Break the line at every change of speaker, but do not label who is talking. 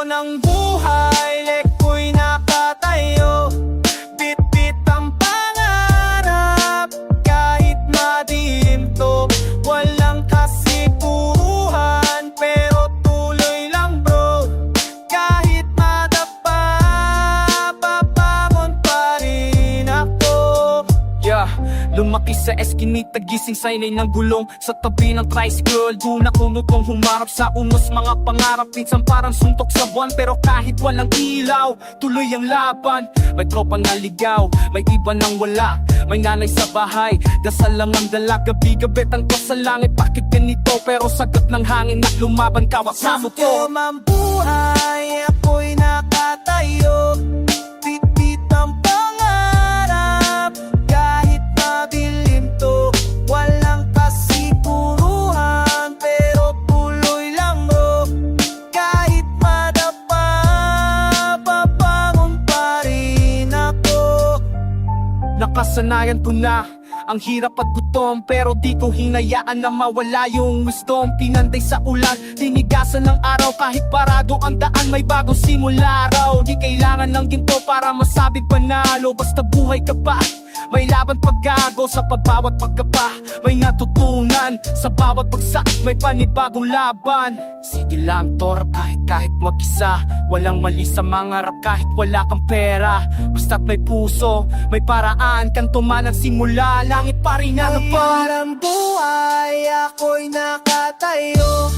ng buhay, leko'y nakatayo. Bit-bit ang pangarap, kahit madilim to. Walang kasiguruhan, pero tuloy lang bro. Kahit madapa, papangon pa rin ako. Lumaki sa eskinita, gising sa inay ng gulong. Sa tabi ng tricycle, doon ako nutong humarap sa unos mga pangarap. Minsan parang suntok sa buwan, pero kahit walang ilaw, tuloy ang laban. May tropang naligaw, may iba nang wala. May nanay sa bahay, dasal lang ang dala. Gabi-gabi tangko sa langit, bakit ganito? Pero sagot ng hangin na lumaban ka, wasamo ko. Ang buhay, ako'y nakatayo. Bit-bit ang pangarap, kahit madilim to. Walang kasiguruhan, pero tuloy lang bro. Kahit madapa, papangon pa rin ako. Nakasanayan ko na ang hirap at gutom, pero di ko hinayaan na mawala yung gustong. Pinanday sa ulan, tinigasan ng araw. Kahit parado ang daan, may bagong simula raw. Di kailangan ng ginto para masabi panalo. Basta buhay ka pa, may laban paggago. Sa pagbawat pagkapa, may natutunan. Sa bawat bagsak, may panibagong laban. Sige lang Tor, kahit mag-isa. Walang mali sa mangarap kahit wala kang pera. Basta't may puso, may paraan kang tumanang simula. Langit pa rin ang
Parang buhay, ako'y nakatayo.